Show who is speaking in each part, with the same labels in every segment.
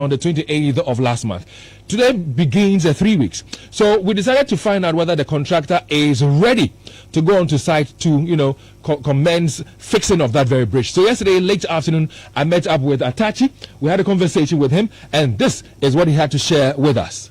Speaker 1: on the 28th of last month. Today begins 3 weeks. So we decided to find out whether the contractor is ready to go onto site to, commence fixing of that very bridge. So yesterday, late afternoon, I met up with Akuetteh. We had a conversation with him, and this is what he had to share with us.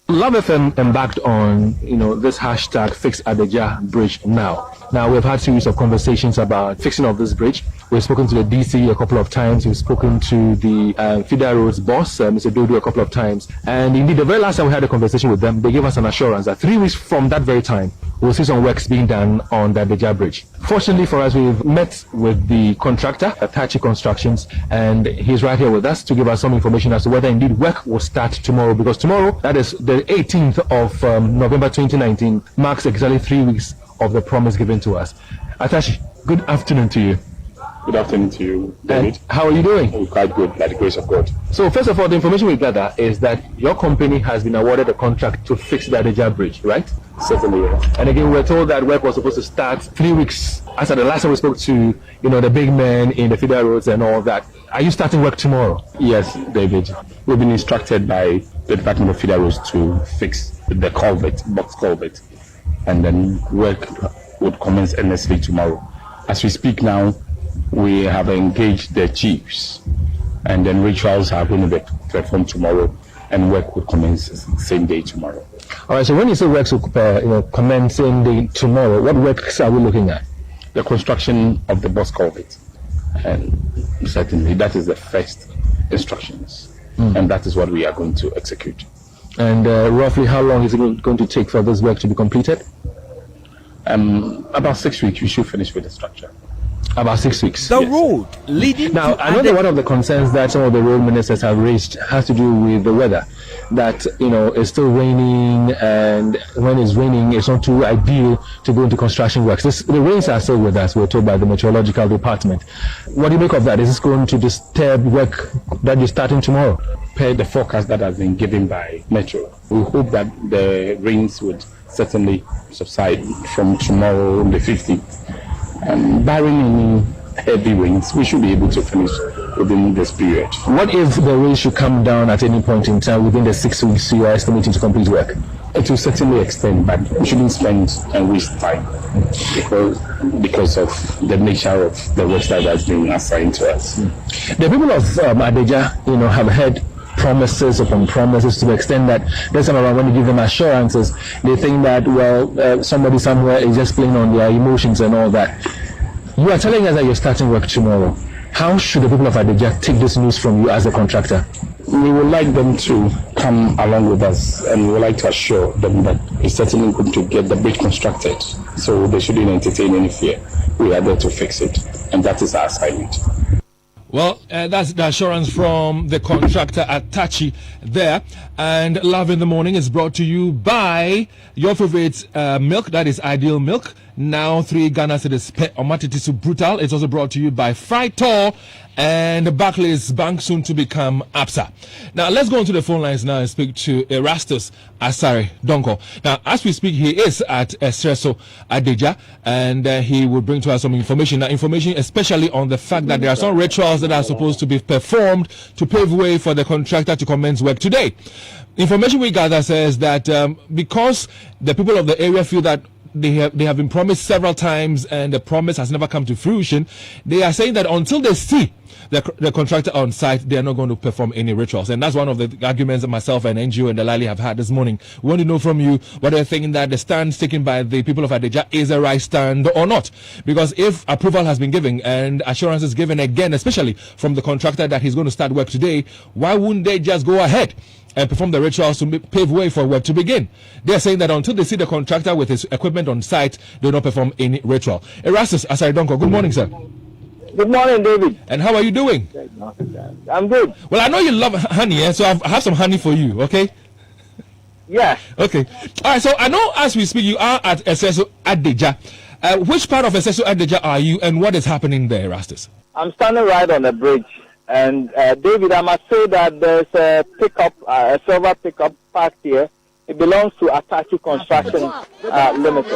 Speaker 1: Love FM embarked on, this hashtag Fix Adeja Bridge Now. Now, we've had a series of conversations about fixing of this bridge. We've spoken to the DC a couple of times. We've spoken to the Feeder Roads boss, Mr. Dodo, a couple of times. And indeed, the very last time we had a conversation with them, they gave us an assurance that 3 weeks from that very time, we'll see some works being done on the Adeja Bridge. Fortunately for us, we've met with the contractor, Akuetteh Constructions, and he's right here with us to give us some information as to whether indeed work will start tomorrow. Because tomorrow, that is the 18th of November 2019, marks exactly 3 weeks of the promise given to us. Akuetteh, good afternoon to you.
Speaker 2: Good afternoon to you, David.
Speaker 1: And how are you doing?
Speaker 2: I'm quite good, by the grace of God.
Speaker 1: So first of all, the information we gather is that your company has been awarded a contract to fix the Adeja Bridge, right?
Speaker 2: Certainly, yes.
Speaker 1: And again, we're told that work was supposed to start 3 weeks after the last time we spoke to, the big men in the Feeder Roads and all that. Are you starting work tomorrow?
Speaker 2: Yes, David. We've been instructed by the Department of Feeder Roads to fix the culvert, box culvert, and then work would commence earnestly tomorrow. As we speak now, we have engaged the chiefs, and then rituals are going to be performed tomorrow, and work will commence the same day tomorrow.
Speaker 1: All right. So when you say works will commence same day tomorrow, what works are we looking at?
Speaker 2: The construction of the box culvert, and certainly that is the first instructions, and that is what we are going to execute.
Speaker 1: And roughly how long is it going to take for this work to be completed?
Speaker 2: About 6 weeks, we should finish with the structure.
Speaker 1: About 6 weeks.
Speaker 3: The road leading
Speaker 1: now,
Speaker 3: to
Speaker 1: I know that one of the concerns that some of the road ministers have raised has to do with the weather. That, it's still raining, and when it's raining, it's not too ideal to go into construction works. The rains are still with us, we're told by the meteorological department. What do you make of that? Is this going to disturb work that you're starting tomorrow?
Speaker 2: Per the forecast that has been given by Metro, we hope that the rains would certainly subside from tomorrow, the 15th. And barring any heavy rains, we should be able to finish within this period.
Speaker 1: What if the rain should come down at any point in time within the 6 weeks you are estimating to complete work?
Speaker 2: It will certainly extend, but we shouldn't spend and waste time because of the nature of the work that has been assigned to us.
Speaker 1: The people of Adeja, have heard promises upon promises to the extent that this time around when you give them assurances, they think that, somebody somewhere is just playing on their emotions and all that. You are telling us that you're starting work tomorrow. How should the people of Adeja take this news from you as a contractor?
Speaker 2: We would like them to come along with us, and we would like to assure them that it's certainly going to get the bridge constructed, so they shouldn't entertain any fear. We are there to fix it, and that is our assignment.
Speaker 1: Well, that's the assurance from the contractor Akuetteh there. And Love in the Morning is brought to you by your favorite milk, that is Ideal Milk. Now 3 Ghana cedis per Omatitisu Brutal. It's also brought to you by Fritor and Barclays Bank, soon to become APSA. Now let's go onto the phone lines now and speak to Erastus Asare Donko. Now as we speak, he is at Espresso Adeja, and he will bring to us some information. Now information especially on the fact that there are some rituals that are supposed to be performed to pave way for the contractor to commence work today. Information we gather says that because the people of the area feel that they have been promised several times and the promise has never come to fruition, they are saying that until they see the contractor on site, they are not going to perform any rituals. And that's one of the arguments that myself and NGO and Delali have had this morning. We want to know from you whether you think that the stand taken by the people of Adeja is a right stand or not. Because if approval has been given and assurance is given again, especially from the contractor that he's going to start work today, why wouldn't they just go ahead and perform the rituals to pave way for work to begin? They are saying that until they see the contractor with his equipment on site, they will not perform any ritual. Erastus Asaridonko, good morning, sir.
Speaker 4: Good morning, David.
Speaker 1: And how are you doing?
Speaker 4: I'm good.
Speaker 1: Well, I know you love honey, so I have some honey for you, okay?
Speaker 4: Yeah.
Speaker 1: Okay. All right, so I know as we speak, you are at Espresso Adeja. Which part of Espresso Adeja are you, and what is happening there, Erastus?
Speaker 4: I'm standing right on the bridge. And David, I must say that there's a pickup, a silver pickup parked here. It belongs to Atachi Construction Limited.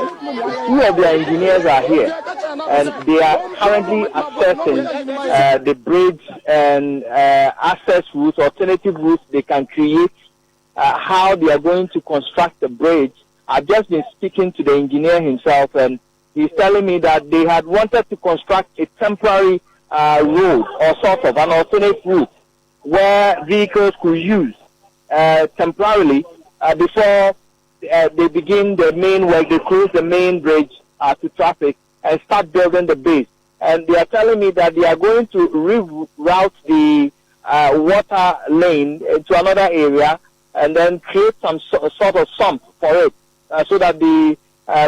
Speaker 4: Two of their engineers are here, and they are currently assessing the bridge and access routes, alternative routes they can create, how they are going to construct the bridge. I've just been speaking to the engineer himself, and he's telling me that they had wanted to construct a temporary road or sort of an alternate route where vehicles could use temporarily before they begin the main work. They close the main bridge to traffic and start building the base. And they are telling me that they are going to reroute the water lane to another area and then create some sort of sump for it so that the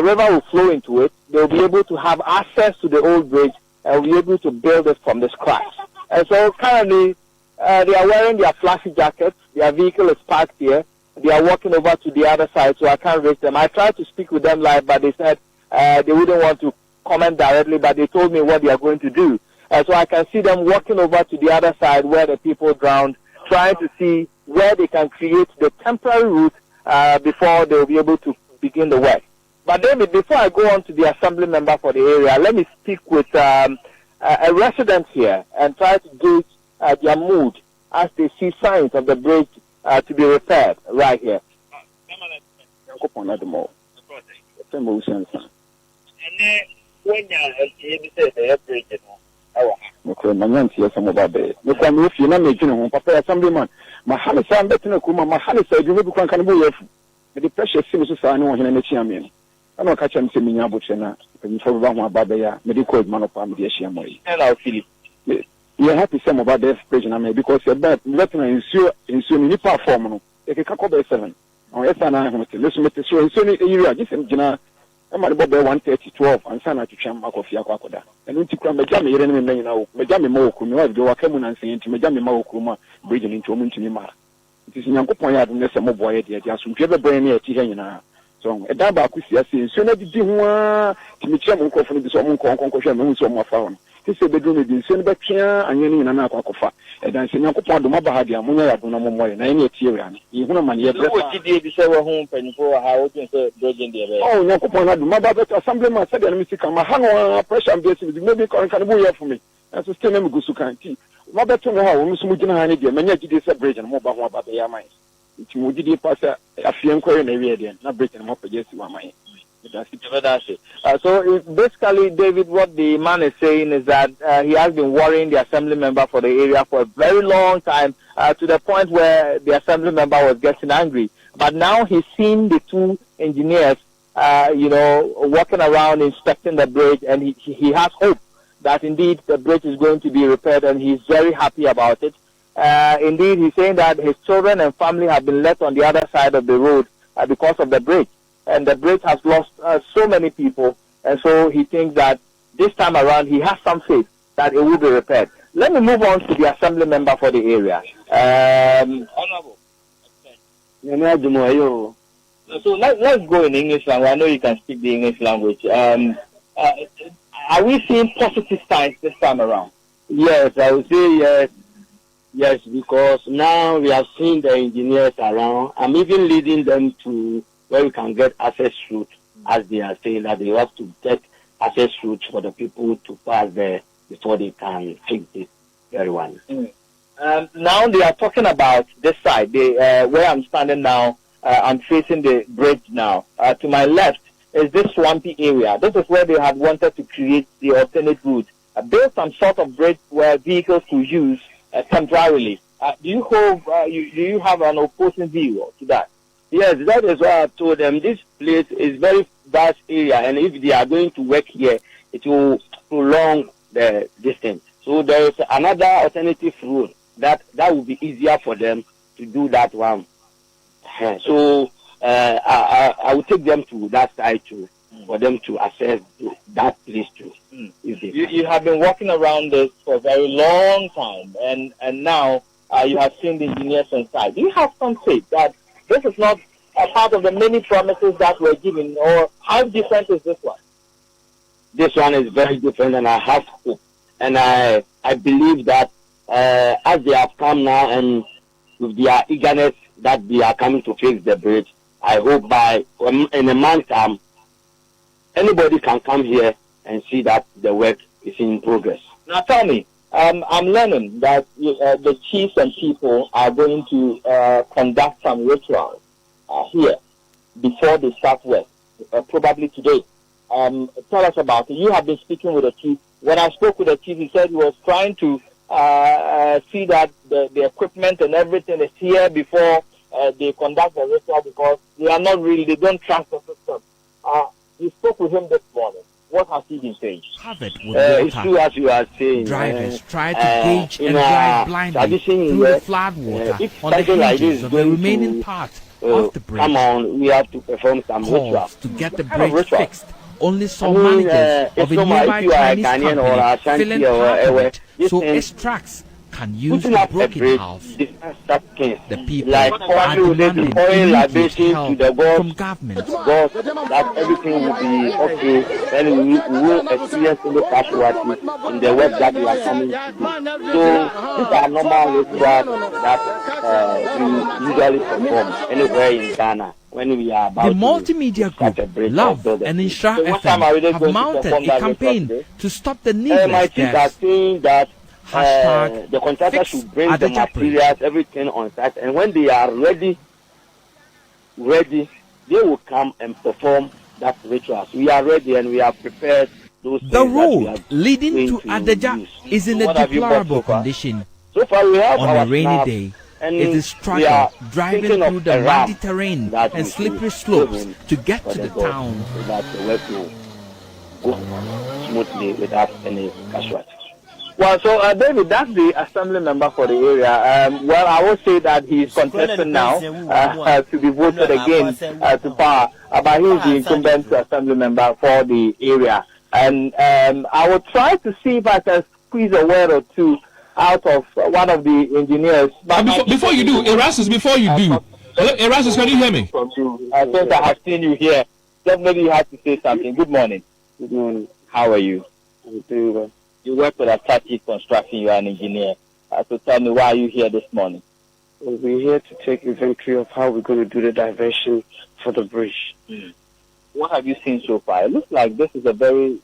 Speaker 4: river will flow into it. They will be able to have access to the old bridge and will be able to build it from the scratch. And so currently they are wearing their flashy jackets. Their vehicle is parked here. They are walking over to the other side, so I can't reach them. I tried to speak with them live, but they said they wouldn't want to comment directly, but they told me what they are going to do. So I can see them walking over to the other side where the people drowned, trying to see where they can create the temporary route before they will be able to begin the work. But David, before I go on to the assembly member for the area, let me speak with a resident here and try to gauge their mood as they see signs of the bridge to be repaired right here.
Speaker 3: You have to say about the bridge because you're bad. Let me ensure in form. No, if you can't go by 7. Oh, yes, and I have to listen to so area. Just in Jina, I'm about 1:30, 12, and Sana to Chamba of Yakoda. And when you come, Majami, you know, Majami Mokum, you have to walk and say to Majami Mokuma, bridging into Muntinima. It is in Yankopoya, and there's a mobile idea, just from Jabba Brain here, Tigana. So, a daba could see, so that you want to meet some from this own concussion, and so more found. This is the bedroom in Senbacchia and Yenny and Anakofa. And then Senyakopa, the Mabahadia, Munya, Bunamo, and any Tyrian. Even a man yet. What did you say home and for how to bridging the oh, Yakopona, the Mababa Assemblyman said, and Mr. Kamahano, pressure and basis, maybe Kankabuya for me. That's a still name Gusukanti. Mother to know how Musmujina and India, many did this bridge and mobile about the Yamai. It would be pass a fianco in area, not breaking them up against Yamai.
Speaker 4: So basically, David, what the man is saying is that he has been worrying the assembly member for the area for a very long time, to the point where the assembly member was getting angry. But now he's seen the two engineers, walking around inspecting the bridge, and he has hope that indeed the bridge is going to be repaired, and he's very happy about it. Indeed, he's saying that his children and family have been left on the other side of the road because of the bridge. And the bridge has lost so many people, and so he thinks that this time around he has some faith that it will be repaired. Let me move on to the assembly member for the area. Honorable. So let's go in English language. I know you can speak the English language. Are we seeing positive signs this time around?
Speaker 5: Yes, I would say yes. Yes, because now we have seen the engineers around. I'm even leading them to where we can get access route, as they are saying that they have to get access route for the people to pass there before they can fix this very one.
Speaker 4: Now they are talking about this side, where I'm standing now. I'm facing the bridge now. To my left is this swampy area. This is where they had wanted to create the alternate route, build some sort of bridge where vehicles could use temporarily. Do you have an opposing view to that?
Speaker 5: Yes, that is why I told them this place is very vast area, and if they are going to work here, it will prolong the distance. So there is another alternative route that will be easier for them to do that one. So I will take them to that side too, for them to access that place too.
Speaker 4: You have been walking around this for a very long time, and now you have seen the engineers inside. Do you have some faith that this is not a part of the many promises that were given, or how different is this one?
Speaker 5: This one is very different, and I have hope. And I believe that as they have come now and with their eagerness that they are coming to fix the bridge, I hope by in a month time, anybody can come here and see that the work is in progress.
Speaker 4: Now tell me, I'm learning that the chiefs and people are going to conduct some rituals here before they start work, probably today. Tell us about it. You have been speaking with the chief. When I spoke with the chief, he said he was trying to see that the equipment and everything is here before they conduct the ritual, because they don't trust the system. You spoke with him this morning. What has he been saying?
Speaker 6: Covered with
Speaker 5: It's
Speaker 6: water.
Speaker 5: true as you are saying.
Speaker 6: Drivers try to gauge and drive blindly
Speaker 5: tradition
Speaker 6: through
Speaker 5: where,
Speaker 6: the flood water
Speaker 5: if
Speaker 6: on the
Speaker 5: something like
Speaker 6: hinges
Speaker 5: this
Speaker 6: of the
Speaker 5: going
Speaker 6: remaining
Speaker 5: to,
Speaker 6: part of the bridge.
Speaker 5: Come on, we have to perform some ritual.
Speaker 6: Calls to get the
Speaker 5: Kind of
Speaker 6: bridge
Speaker 5: ritual.
Speaker 6: fixed. Only some managers of
Speaker 5: it's
Speaker 6: a
Speaker 5: no matter
Speaker 6: nearby
Speaker 5: if you are a
Speaker 6: Chinese
Speaker 5: Ghanaian or
Speaker 6: company
Speaker 5: Ashanti
Speaker 6: filling
Speaker 5: or
Speaker 6: part of
Speaker 5: whatever,
Speaker 6: it,
Speaker 5: this
Speaker 6: so
Speaker 5: thing-
Speaker 6: extracts can use
Speaker 5: Putting
Speaker 6: the
Speaker 5: up a
Speaker 6: broken
Speaker 5: bridge,
Speaker 6: half.
Speaker 5: the
Speaker 6: people
Speaker 5: like
Speaker 6: are
Speaker 5: probably
Speaker 6: demanding
Speaker 5: pouring
Speaker 6: immediate
Speaker 5: libation to
Speaker 6: help
Speaker 5: the gods,
Speaker 6: from government.
Speaker 5: God, that everything will be okay. Then we will experience any casualties in the work that we are coming to do. So these are normal rituals that we usually perform anywhere in Ghana when we are about
Speaker 6: The
Speaker 5: to
Speaker 6: multimedia
Speaker 5: start a
Speaker 6: group
Speaker 5: bridge or
Speaker 6: Love
Speaker 5: build a
Speaker 6: and
Speaker 5: bridge.
Speaker 6: Inshra
Speaker 5: So what time
Speaker 6: FM
Speaker 5: are we going
Speaker 6: have
Speaker 5: to
Speaker 6: mounted
Speaker 5: perform
Speaker 6: a
Speaker 5: that ritual
Speaker 6: campaign
Speaker 5: today?
Speaker 6: to stop the
Speaker 5: My
Speaker 6: needless
Speaker 5: teams are
Speaker 6: deaths.
Speaker 5: saying that
Speaker 6: Hashtag
Speaker 5: the contractor
Speaker 6: fix
Speaker 5: should bring the
Speaker 6: Adagya Bridge.
Speaker 5: materials, everything on site, and when they are ready, they will come and perform that rituals. We are ready and we are prepared. Those
Speaker 6: The
Speaker 5: things that we
Speaker 6: road
Speaker 5: are
Speaker 6: leading
Speaker 5: going
Speaker 6: to Adagya
Speaker 5: use.
Speaker 6: is in
Speaker 5: So
Speaker 6: a
Speaker 5: what have you bought
Speaker 6: deplorable
Speaker 5: so far?
Speaker 6: condition.
Speaker 5: So far, we have
Speaker 6: On
Speaker 5: our
Speaker 6: a rainy
Speaker 5: snap,
Speaker 6: day,
Speaker 5: and
Speaker 6: it is
Speaker 5: we are
Speaker 6: struggle driving
Speaker 5: thinking of
Speaker 6: through the
Speaker 5: a ramp
Speaker 6: muddy terrain
Speaker 5: that
Speaker 6: and
Speaker 5: we
Speaker 6: slippery
Speaker 5: should
Speaker 6: slopes
Speaker 5: give him
Speaker 6: to get
Speaker 5: for
Speaker 6: to the
Speaker 5: God,
Speaker 6: town.
Speaker 5: so that the work will go smoothly without any casualties.
Speaker 4: Well, so David, that's the assembly member for the area. Well, I will say that he is contesting now to be voted again to power, but he is the incumbent assembly member for the area. And I will try to see if I can squeeze a word or two out of one of the engineers. But
Speaker 1: Before you do, Erasmus, before you do. Hello, Erasmus, can you hear me?
Speaker 4: From you, since I have seen you here, definitely you have to say something. Good morning.
Speaker 3: Good morning.
Speaker 4: How are you?
Speaker 3: I'm doing well.
Speaker 4: You work with Atachi Construction. You are an engineer. So tell me, why are you here this morning?
Speaker 3: We're here to take inventory of how we're going to do the diversion for the bridge.
Speaker 4: What have you seen so far? It looks like this is a very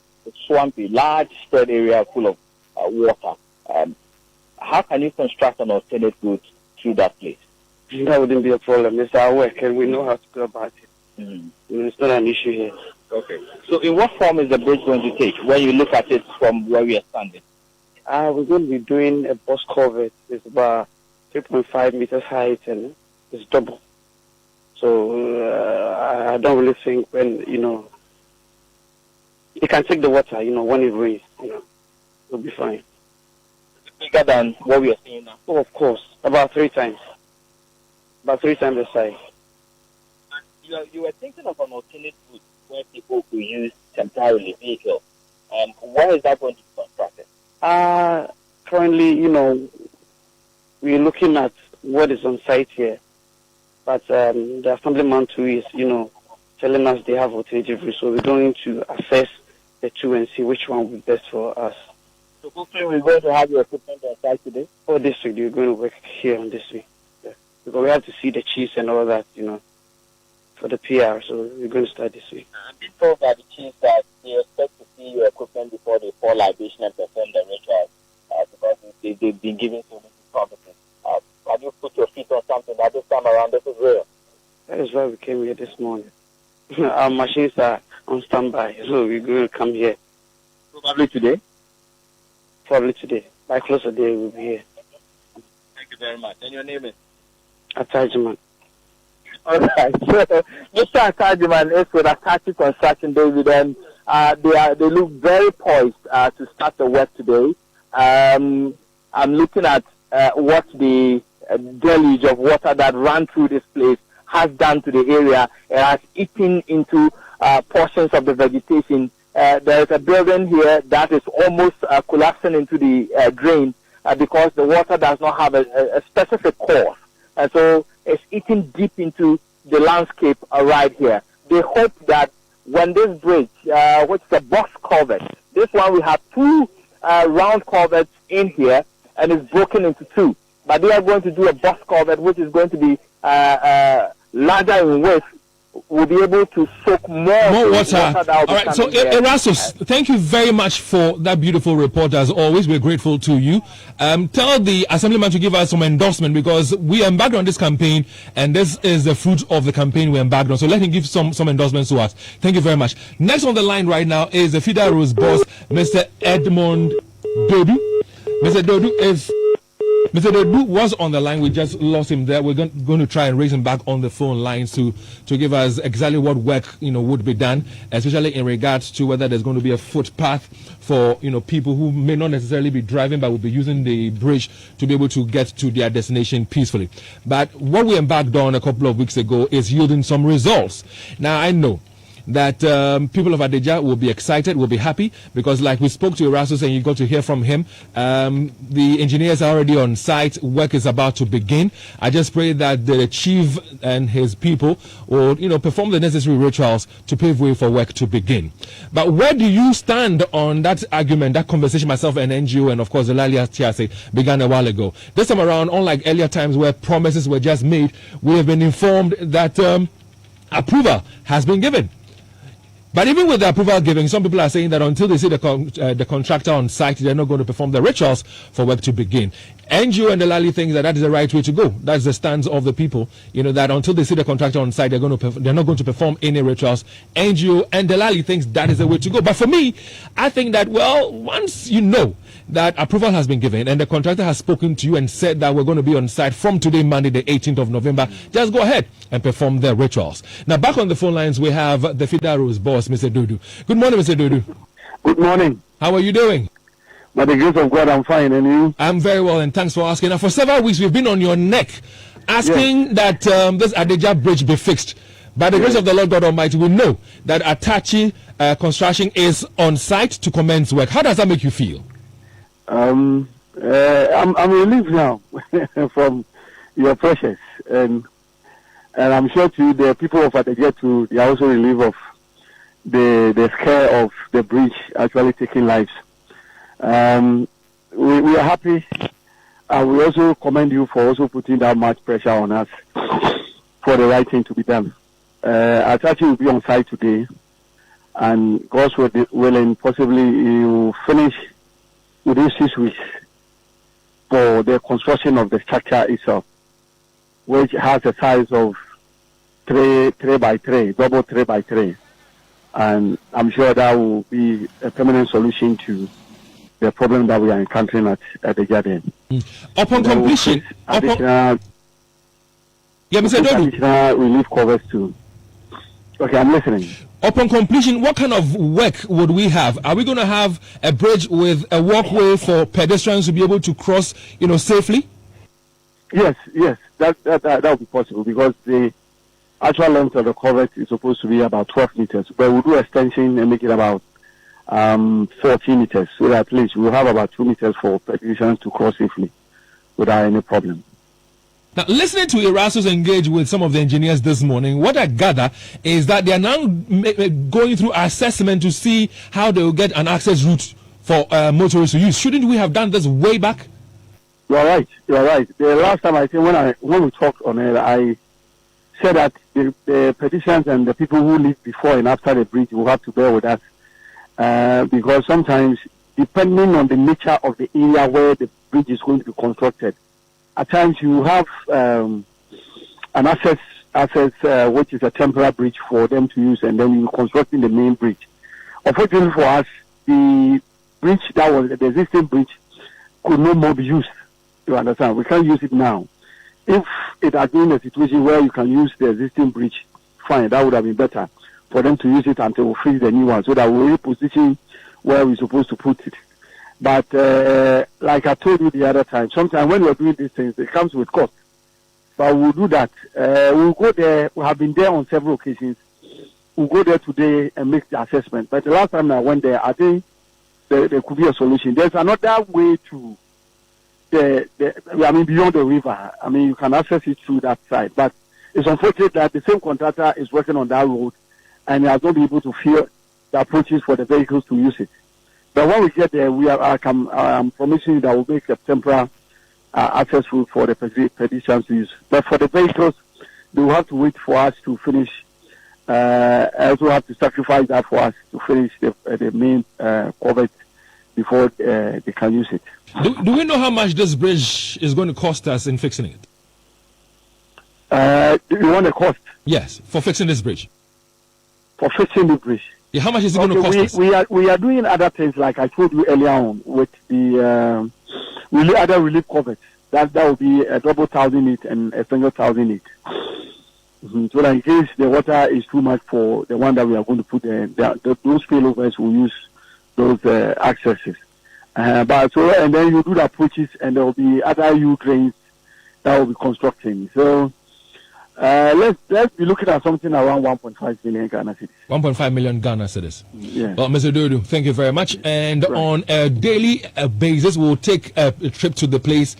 Speaker 4: swampy, large spread area full of water. How can you construct an alternate route through that place?
Speaker 3: That wouldn't be a problem. It's our work and we know how to go about it. It's not an issue here.
Speaker 4: Okay. So in what form is the bridge going to take when you look at it from where we are standing?
Speaker 3: We're going to be doing a box culvert. It's about 3.5 meters height and it's double. So I don't really think when, it can take the water, when it rains, it'll be fine.
Speaker 4: Bigger than what we are seeing now?
Speaker 3: Oh, of course. About 3 times. About 3 times the size.
Speaker 4: You were thinking of an alternate route where people could use temporarily vehicles. Where is that going to be constructed?
Speaker 3: Currently, we're looking at what is on site here. But the assemblyman too is, telling us they have alternative routes. So we're going to assess the two and see which one will be best for us.
Speaker 4: So hopefully we're going to have your equipment on site today?
Speaker 3: For this week, we're going to work here on this week. Yeah. Because we have to see the chiefs and all that, for the PR. So we're going to start this week.
Speaker 4: I've been told by the chiefs that they expect to see your equipment before they pour libation and perform the ritual because they've been given so many promises. Have you put your feet on something that this time around this is real?
Speaker 3: That is why we came here this morning. Our machines are on standby, so we're going to come here.
Speaker 4: Probably today?
Speaker 3: Probably today. By close of day, we'll be here.
Speaker 4: Thank you very much. And your name is?
Speaker 3: Attachment.
Speaker 4: All right. So, Mr. Atajiman is with Atachi Construction, David, and they look very poised to start the work today. I'm looking at what the deluge of water that ran through this place has done to the area. It has eaten into portions of the vegetation. There is a building here that is almost collapsing into the drain because the water does not have a specific course. And so it's eating deep into the landscape right here. They hope that when this bridge, which is a box culvert, this one we have 2 round culverts in here and it's broken into 2. But they are going to do a box culvert which is going to be larger in width will be able to soak more
Speaker 1: water.
Speaker 4: that will
Speaker 1: All
Speaker 4: be
Speaker 1: right, so
Speaker 4: coming there.
Speaker 1: Erastus, thank you very much for that beautiful report. As always, we're grateful to you. Tell the assemblyman to give us some endorsement, because we embarked on this campaign, and this is the fruit of the campaign we embarked on. So let him give some endorsements to us. Thank you very much. Next on the line right now is the Fida Rose boss, Mr. Edmond Dodu. Mr. Dodu, if Mr. Dodu was on the line, we just lost him there. We're going to try and raise him back on the phone lines to give us exactly what work would be done, especially in regards to whether there's going to be a footpath for people who may not necessarily be driving but will be using the bridge to be able to get to their destination peacefully. But what we embarked on a couple of weeks ago is yielding some results. Now I know that people of Adija will be excited, will be happy, because like we spoke to Erastus and you got to hear from him, the engineers are already on site, work is about to begin. I just pray that the chief and his people will perform the necessary rituals to pave way for work to begin. But where do you stand on that argument, that conversation myself and NGO and of course the Lalia TRC began a while ago? This time around, unlike earlier times where promises were just made, we have been informed that approval has been given. But even with the approval given, some people are saying that until they see the contractor on site, they're not going to perform the rituals for work to begin. NGO and the Lali think that is the right way to go. That's the stance of the people. That until they see the contractor on site, they're not going to perform any rituals. NGO and the Lali thinks that is the way to go. But for me, I think that, once you know that approval has been given and the contractor has spoken to you and said that we're going to be on site from today, Monday, the 18th of November, just go ahead and perform the rituals. Now, back on the phone lines, we have the Fida Rose boss, Mr. Dodu. Good morning, Mr. Dodu.
Speaker 3: Good morning.
Speaker 1: How are you doing?
Speaker 3: By the grace of God, I'm fine. And you?
Speaker 1: I'm very well, and thanks for asking. Now, for several weeks, we've been on your neck asking that this Adija bridge be fixed. By the grace of the Lord God Almighty, we know that Atachi construction is on site to commence work. How does that make you feel?
Speaker 3: I'm relieved now from your pressures, and I'm sure too the people of Adija too, they are also relieved of the scare of the bridge actually taking lives. We are happy, and we also commend you for also putting that much pressure on us for the right thing to be done. Atachi will be on site today, and God's willing, possibly he will finish within 6 weeks for the construction of the structure itself, which has a size of 3 by 3, double 3 by 3. And I'm sure that will be a permanent solution to the problem that we are encountering at the garden.
Speaker 1: Upon completion,
Speaker 3: additional relief covers too. Okay, I'm listening.
Speaker 1: Upon completion, what kind of work would we have? Are we going to have a bridge with a walkway for pedestrians to be able to cross, safely?
Speaker 3: Yes, that will be possible, because the actual length of the culvert is supposed to be about 12 meters, but we'll do extension and make it about 14 meters, so that at least we'll have about 2 meters for pedestrians to cross safely without any problem.
Speaker 1: Now, listening to Erastus engage with some of the engineers this morning, what I gather is that they are now going through assessment to see how they will get an access route for motorists to use. Shouldn't we have done this way back?
Speaker 3: You are right. The last time I think when we talked on it, I said that the pedestrians and the people who live before and after the bridge will have to bear with us, because sometimes, depending on the nature of the area where the bridge is going to be constructed, at times you have an access which is a temporary bridge for them to use, and then you're constructing the main bridge. Unfortunately for us, the bridge that was the existing bridge could no more be used. You understand? We can't use it now. If it had been a situation where you can use the existing bridge, fine, that would have been better for them to use it until we fix the new one, so that we'll reposition where we're supposed to put it. But like I told you the other time, sometimes when we're doing these things, it comes with cost. But we'll do that. We'll go there. We have been there on several occasions. We'll go there today and make the assessment. But the last time I went there, I think there could be a solution. There's another way to beyond the river. You can access it through that side. But it's unfortunate that the same contractor is working on that road, and he has not been able to fill the approaches for the vehicles to use it. But when we get there, I'm promising that we'll make a temporary access route for the pedestrians to use. But for the vehicles, they will have to wait for us to finish also have to sacrifice that for us to finish the main culvert before they can use it.
Speaker 1: Do we know how much this bridge is going to cost us in fixing it?
Speaker 3: Do you want the cost?
Speaker 1: Yes, for fixing this bridge.
Speaker 3: For fixing the bridge.
Speaker 1: Yeah, how much is it going to cost us?
Speaker 3: We are doing other things like I told you earlier on with the other relief culverts. That will be a double 1,000 and a single 1,000. So that in case the water is too much for the one that we are going to put those spillovers will use those accesses. And then you do the approaches, and there will be other U drains that will be constructing. So let's be looking at something around 1.5 million Ghana cedis. 1.5
Speaker 1: million Ghana cedis.
Speaker 3: Yeah.
Speaker 1: Well, Mr. Dodo, thank you very much. And on a daily basis, we'll take a trip to the place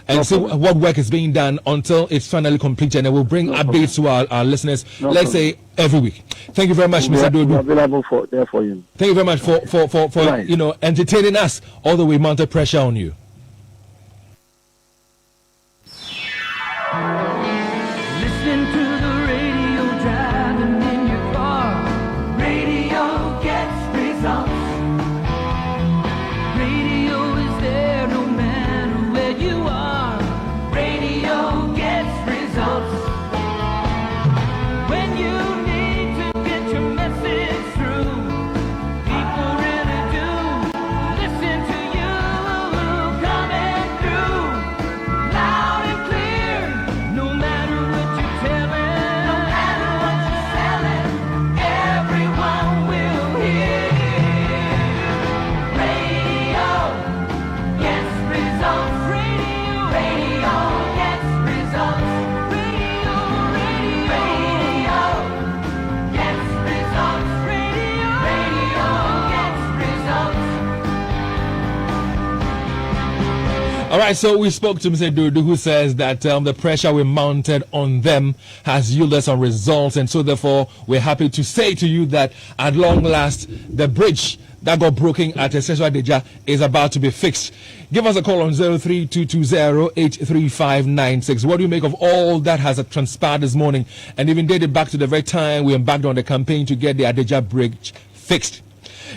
Speaker 1: and see what work is being done until it's finally completed, and we'll bring updates to our listeners, let's say every week. Thank you very much, Mr. Dodo.
Speaker 3: Available for you.
Speaker 1: Thank you very much for entertaining us, although we mounted pressure on you.
Speaker 7: Listen to the radio driving in your car. Radio gets results. Radio is there no matter where you are. Radio gets results. When you need to get your message through, people really do listen to you. Coming through loud and clear, no matter what you're telling, no matter what you're selling, everyone will hear. Radio gets results. Radio gets results. Radio gets results. Radio gets results.
Speaker 1: All right, so we spoke to Mr. Dodo, who says that the pressure we mounted on them has yielded some results, and so therefore we're happy to say to you that at long last the bridge that got broken at Eseswa Deja is about to be fixed. Give us a call on 0322083596. What do you make of all that has transpired this morning, and even dated back to the very time we embarked on the campaign to get the Adeja Bridge fixed?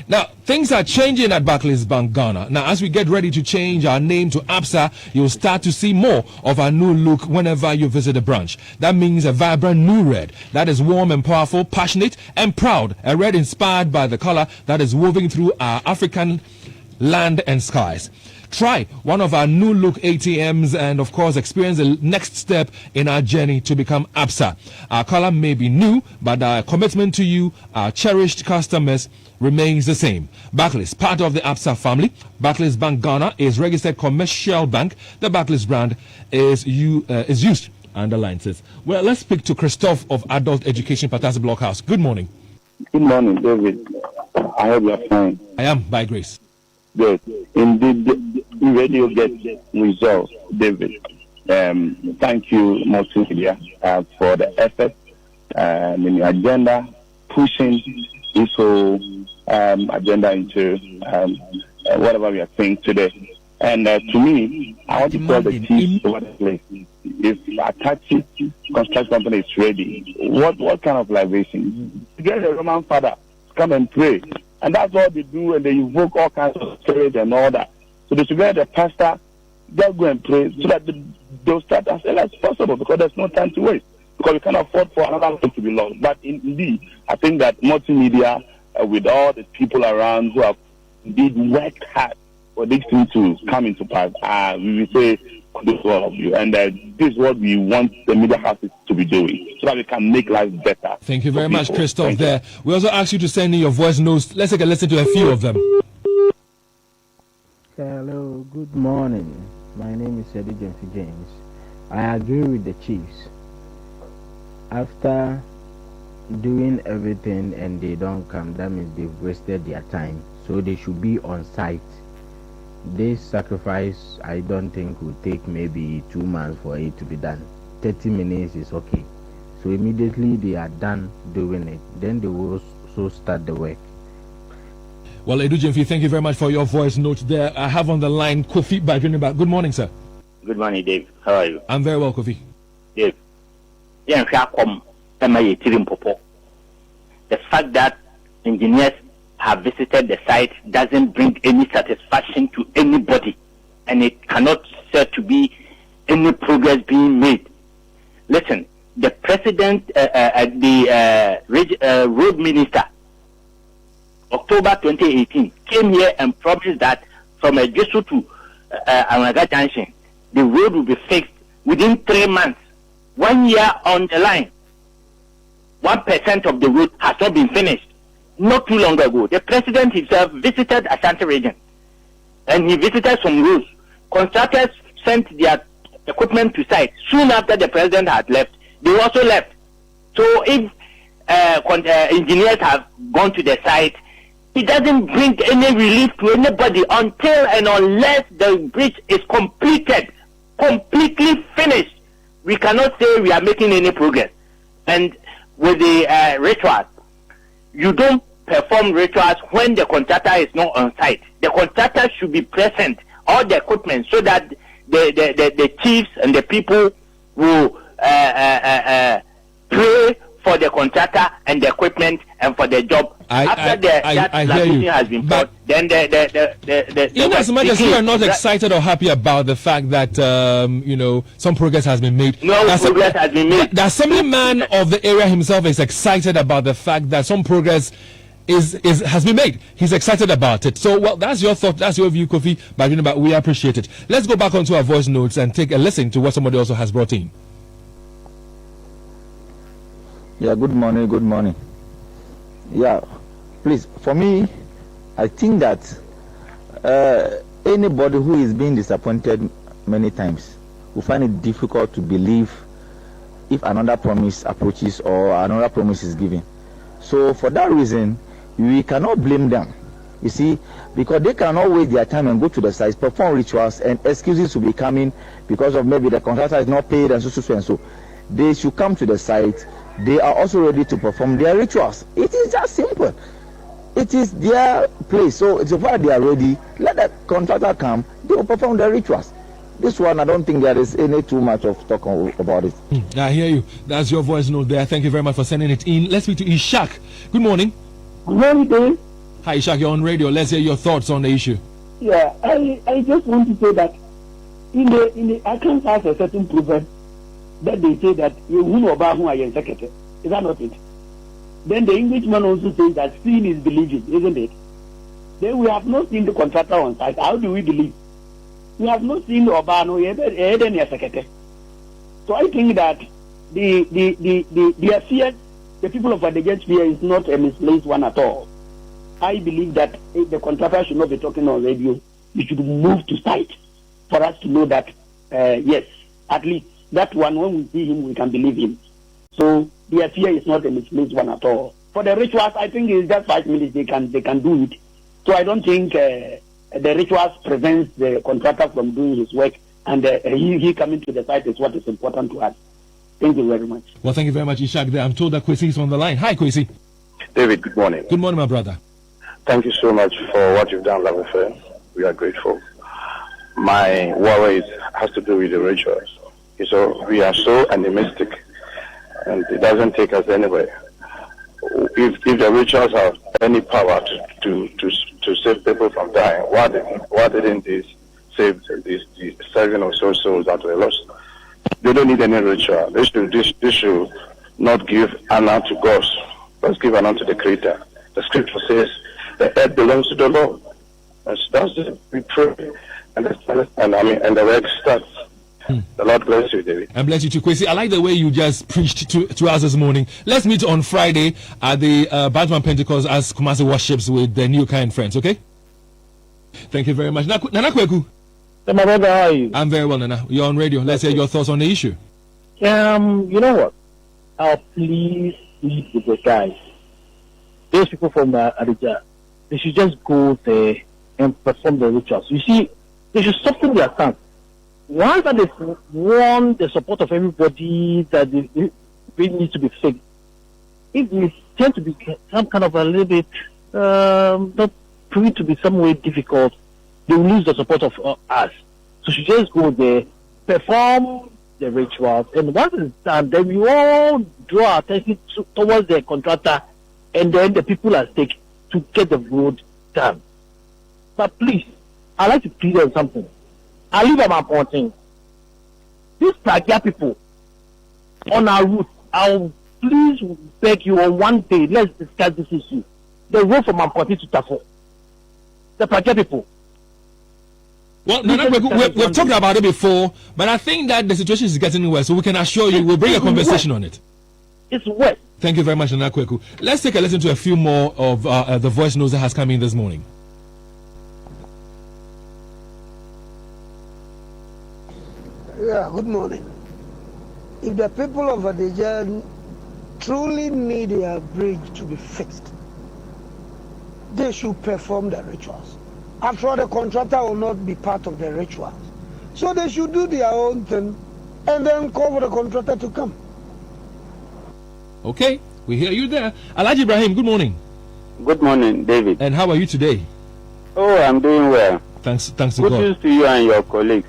Speaker 1: Now, things are changing at Barclays Bank Ghana. Now, as we get ready to change our name to ABSA, you'll start to see more of our new look whenever you visit a branch. That means a vibrant new red that is warm and powerful, passionate and proud. A red inspired by the color that is woven through our African land and skies. Try one of our new look ATMs and, of course, experience the next step in our journey to become ABSA. Our color may be new, but our commitment to you, our cherished customers, remains the same. Barclays, part of the ABSA family. Barclays Bank Ghana is registered commercial bank. The Barclays brand is used under licenses. Well, let's speak to Christophe of Adult Education Patasi Blockhouse. Good morning.
Speaker 8: Good morning, David. I hope you're fine.
Speaker 1: I am, by grace.
Speaker 8: Good. Indeed, the radio gets results, David. Thank you, multimedia, for the effort and the agenda, pushing this whole agenda into whatever we are saying today. And to me, I want to tell the chief over the place, if Atachi construction company is ready, what kind of libation? Get a Roman father, come and pray. And that's what they do, and they invoke all kinds of spirit and all that. So they should get the pastor, just go and pray, so that they'll start as early as possible, because there's no time to waste. Because we can't afford for another thing to be lost. But indeed, I think that multimedia, with all the people around who have indeed worked hard for this thing to come into pass, we will say kudos to all of you. And this is what we want the media houses to be doing, so that we can make life better.
Speaker 1: Thank you very much, Christophe. There. We also ask you to send in your voice notes. Let's take a listen to a few of them.
Speaker 9: Hello, good morning. My name is David James. I agree with the chiefs. After doing everything and they don't come, that means they've wasted their time. So they should be on site. This sacrifice, I don't think will take maybe 2 months for it to be done. 30 minutes is okay. So immediately they are done doing it, then they will also start the work.
Speaker 1: Well, Edu Jemfi, thank you very much for your voice note there. I have on the line Kofi Bajuniba. Good morning, sir.
Speaker 10: Good morning, Dave. How are you?
Speaker 1: I'm very well, Kofi.
Speaker 10: Dave. Yeah, come. Am I a popo? the fact that engineers have visited the site doesn't bring any satisfaction to anybody, and it cannot said to be any progress being made. Listen, the president, road minister, October 2018, came here and promised that from Ejisu to Amaga Junction, the road will be fixed within 3 months. 1 year on the line, 1% of the road has not been finished. Not too long ago, the president himself visited Ashanti region, and he visited some roads. Contractors sent their equipment to site. Soon after the president had left, they also left. So if engineers have gone to the site, it doesn't bring any relief to anybody until and unless the bridge is completed, completely finished. We cannot say we are making any progress. And with the rituals, you don't perform rituals when the contractor is not on site. The contractor should be present, all the equipment, so that the chiefs and the people will pray for the contractor and the equipment and for the job. After that has been put, then
Speaker 1: in as much as you are not excited or happy about the fact that some progress has been made.
Speaker 10: Progress has been made.
Speaker 1: The assemblyman of the area himself is excited about the fact that some progress has been made. He's excited about it. So, well, that's your thought, that's your view, Kofi. But we appreciate it. Let's go back onto our voice notes and take a listen to what somebody also has brought in.
Speaker 11: Yeah, good morning, good morning. Yeah, please, for me, I think that anybody who is being disappointed many times will find it difficult to believe if another promise approaches or another promise is given. So for that reason, we cannot blame them, you see, because they cannot waste their time and go to the site, perform rituals, and excuses will be coming because of maybe the contractor is not paid and so and so. They should come to the site. They are also ready to perform their rituals. It is just simple. It is their place. So far they are ready, let the contractor come, they will perform their rituals. This one, I don't think there is any too much of talk about it.
Speaker 1: I hear you. That's your voice note there. Thank you very much for sending it in. Let's speak to Ishak. Good morning.
Speaker 12: Good morning, Dave.
Speaker 1: Hi, Ishak. You're on radio. Let's hear your thoughts on the issue.
Speaker 12: Yeah, I just want to say that in the accounts has a certain proverb that they say that you who about who are your secretary. Is that not it? Then the Englishman also says that seeing is believing, isn't it? Then we have not seen the contractor on site. How do we believe? We have not seen Obano yet secretary. So I think that the fear, the people of Adege's fear is not a misplaced one at all. I believe that the contractor should not be talking on radio. We should move to site for us to know that yes, at least that one, when we see him, we can believe him. So the fear is not a misplaced one at all. For the rituals, I think it's just 5 minutes they can do it. So I don't think the rituals prevents the contractor from doing his work, and he coming to the site is what is important to us. Thank you very much.
Speaker 1: Well, thank you very much, Ishak. There, I'm told that Kwesi is on the line. Hi, Kwesi.
Speaker 13: David, good morning.
Speaker 1: Good morning, my brother.
Speaker 13: Thank you so much for what you've done, Love Affair. We are grateful. My worry has to do with the rituals. So we are so animistic, and it doesn't take us anywhere. If the rituals have any power to save people from dying, why didn't they save these 7 or so souls that were lost? They don't need any ritual. They should not give honor to God. Let's give honor to the Creator. The Scripture says the earth belongs to the Lord. And that's it. We pray, and the work starts. The Lord bless you, David.
Speaker 1: And bless you too, Kwesi. I like the way you just preached to us this morning. Let's meet on Friday at the Batman Pentecost as Kumasi worships with the New Kind friends, okay? Thank you very much. Nana Kweku.
Speaker 14: My brother, how are you?
Speaker 1: I'm very well, Nana. You're on radio. Let's hear your thoughts on the issue.
Speaker 14: You know what? I'll please leave with the guys. Those people from Adija, they should just go there and perform the rituals. You see, they should soften their stance. Once that they want the support of everybody, that they really need to be fixed, it may tend to be some kind of a little bit, not proving to be some way difficult. They will lose the support of us. So she just go there, perform the rituals, and once it's done, then we all draw our attention towards the contractor and then the people at stake to get the road done. But please, I'd like to plead on something. I live at my point. These Pragia people on our route, I'll please beg you on one day, let's discuss this issue. The road from Mampoti to Tafo. The Pragia people.
Speaker 1: Well, we've talked about it before, but I think that the situation is getting worse, so we can assure you we'll bring a conversation on it.
Speaker 14: It's worse.
Speaker 1: Thank you very much, Nana Kweku. Let's take a listen to a few more of the voice notes that has come in this morning.
Speaker 15: Yeah, good morning. If the people of Adija truly need their bridge to be fixed, they should perform the rituals. After all, the contractor will not be part of the rituals. So they should do their own thing and then call for the contractor to come.
Speaker 1: Okay, we hear you there. Alhaji Ibrahim, good morning.
Speaker 5: Good morning, David.
Speaker 1: And how are you today?
Speaker 5: Oh, I'm doing well.
Speaker 1: Thanks to
Speaker 5: Good
Speaker 1: God.
Speaker 5: news to you and your colleagues.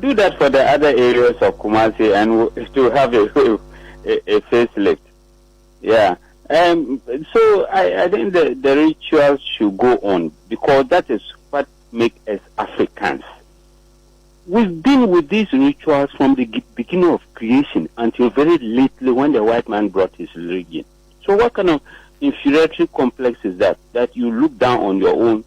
Speaker 5: Do that for the other areas of Kumasi and to have a facelift. Yeah. So I think the rituals should go on because that is what makes us Africans. We've been with these rituals from the beginning of creation until very lately when the white man brought his religion. So what kind of inferiority complex is that you look down on your own?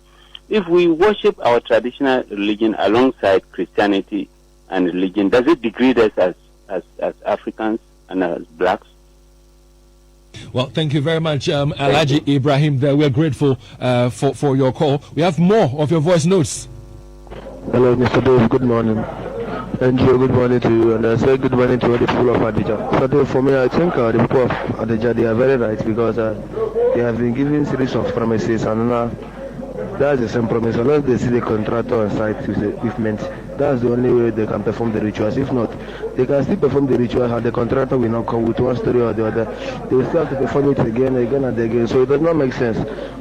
Speaker 5: If we worship our traditional religion alongside Christianity and religion, does it degrade us as Africans and as blacks?
Speaker 1: Well, thank you very much, Alhaji Ibrahim. We're grateful for your call. We have more of your voice notes.
Speaker 16: Hello, Mr. Dave. Good morning. And good morning to you. And I say good morning to all the people of Adija. So, Dave, for me, I think the people of Adija, they are very right because they have been given series of promises and that's the same promise. Unless they see the contractor on site with the equipment, that's the only way they can perform the rituals. If not, they can still perform the ritual and the contractor will not come with one story or the other. They will still have to perform it again and again. So it does not make sense.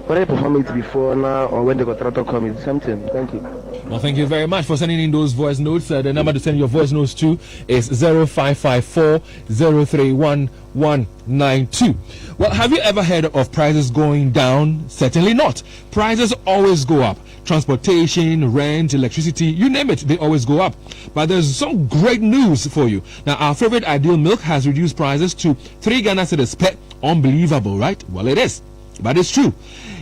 Speaker 16: Whether you perform it before now or when the contractor comes, it's the same thing. Thank you.
Speaker 1: Well, thank you very much for sending in those voice notes. The number to send your voice notes to is 0554 031 192. Well, have you ever heard of prices going down? Certainly not. Prices always go up. Transportation, rent, electricity, you name it, they always go up. But there's some great news for you. Now, our favorite Ideal Milk has reduced prices to 3 Ghana cedis per. Unbelievable, right? Well, it is. But it's true.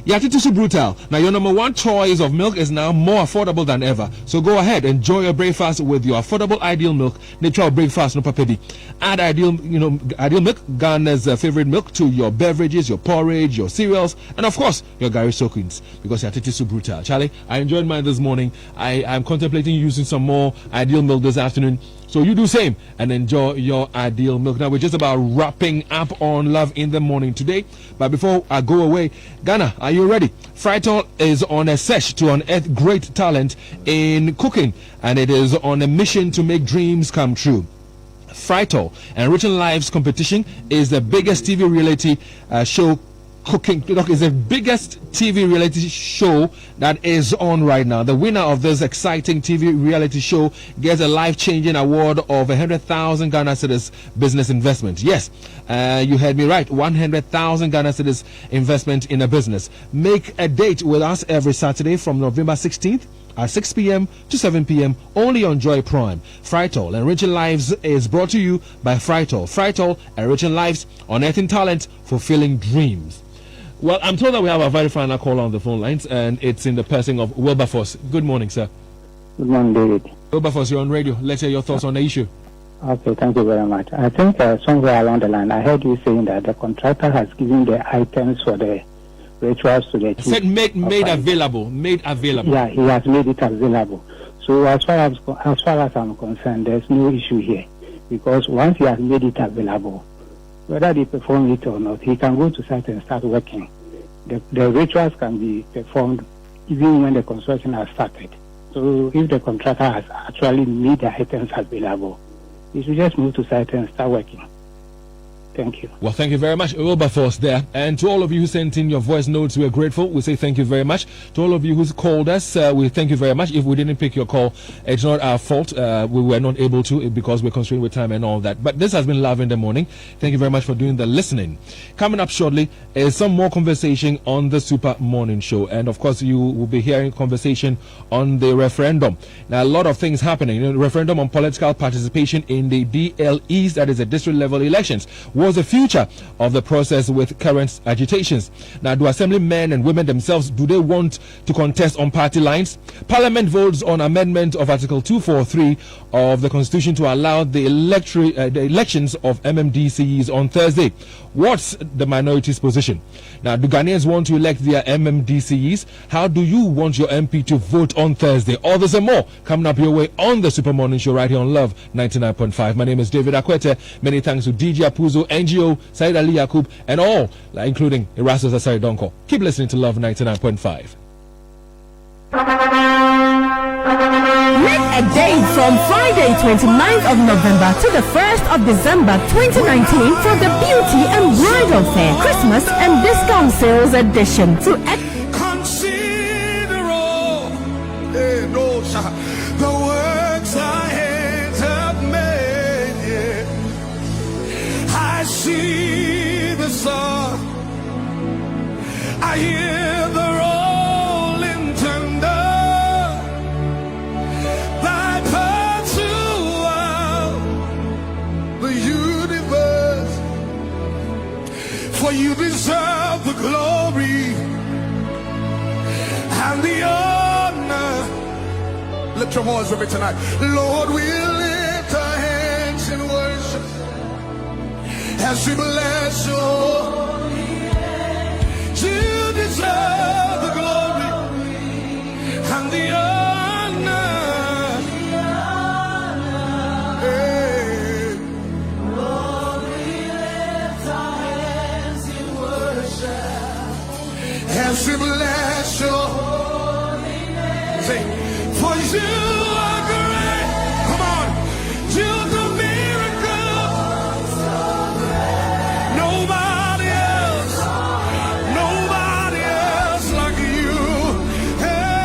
Speaker 1: Yatitusu Brutal. Now, your number one choice of milk is now more affordable than ever. So go ahead, enjoy your breakfast with your affordable Ideal Milk. Natural breakfast, no papedi. Add Ideal Milk, Ghana's favorite milk, to your beverages, your porridge, your cereals, and of course, your Gary Soakins. Because Yatitusu Brutal. Charlie, I enjoyed mine this morning. I'm contemplating using some more Ideal Milk this afternoon. So you do same and enjoy your Ideal Milk. Now we're just about wrapping up on Love in the Morning today. But before I go away, Ghana, are you ready? Fritol is on a search to unearth great talent in cooking, and it is on a mission to make dreams come true. Fritol Enriching Lives competition is the biggest TV reality show. Cooking is the biggest TV reality show that is on right now. The winner of this exciting TV reality show gets a life-changing award of 100,000 Ghana cedis business investment. Yes, you heard me right. 100,000 Ghana cedis investment in a business. Make a date with us every Saturday from November 16th at 6 p.m. to 7 p.m. only on Joy Prime. Fritol Enriching Lives is brought to you by Fritol. Fritol Enriching Lives, unearthing talent, fulfilling dreams. Well, I'm told that we have a very final call on the phone lines, and it's in the person of Wilberforce. Good morning, sir.
Speaker 17: Good morning, David.
Speaker 1: Wilberforce, you're on radio. Let's hear your thoughts on the issue.
Speaker 17: Okay, thank you very much. I think somewhere along the line, I heard you saying that the contractor has given the items for the rituals to the chief.
Speaker 1: Said made available. Made available.
Speaker 17: Yeah, he has made it available. So as far as I'm concerned, there's no issue here, because once he has made it available, whether they perform it or not, he can go to site and start working. The rituals can be performed even when the construction has started. So if the contractor has actually made the items available, he should just move to site and start working. Thank you.
Speaker 1: Well, thank you very much, Wilberforce there. And to all of you who sent in your voice notes, we're grateful. We say thank you very much. To all of you who's called us, we thank you very much. If we didn't pick your call, it's not our fault. We were not able to because we're constrained with time and all that. But this has been Love in the Morning. Thank you very much for doing the listening. Coming up shortly is some more conversation on the Super Morning Show. And of course, you will be hearing conversation on the referendum. Now, a lot of things happening. The referendum on political participation in the DLEs, that is the district level elections, was the future of the process with current agitations. Now, do assemblymen and women themselves, do they want to contest on party lines? Parliament votes on amendment of Article 243 of the Constitution to allow the elections of MMDCs on Thursday. What's the minority's position? Now, do Ghanaians want to elect their MMDCs? How do you want your MP to vote on Thursday? All this and more coming up your way on the Super Morning Show right here on Love 99.5. My name is David Akuetteh. Many thanks to DJ Apuzo, NGO, Said Ali Yakub, and all, like, including Erastus Asari Donko. Keep listening to Love 99.5.
Speaker 18: Make a day from Friday 29th of November to the 1st of December 2019 for the Beauty and Bridal Fair Christmas and Discount Sales Edition to
Speaker 7: Consider all the works our hands have made. Yeah. I see the sun, I hear the rolling thunder. Thy path throughout the universe, for you deserve the glory and the honor. Lift your voice with me tonight. Lord, we lift our hands in worship as we bless you. You deserve the glory and the honor. Hey. Lord, we lift our hands in worship as we bless you. Say, for you are great. Come on. You do miracles. Nobody else. Nobody else like you. Hey.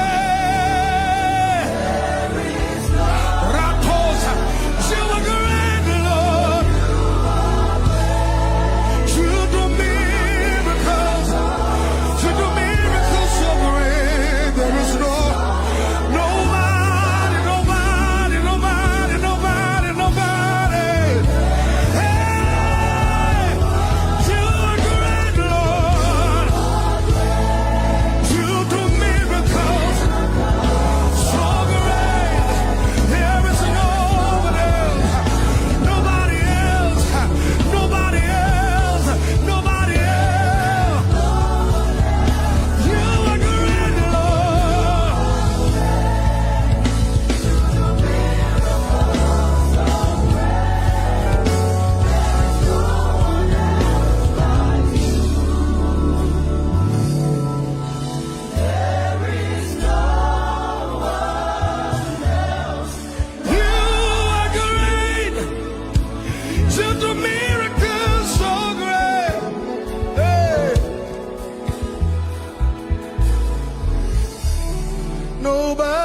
Speaker 7: Raposa. You are great, Lord. You do miracles. You do miracles so great. There is nobody.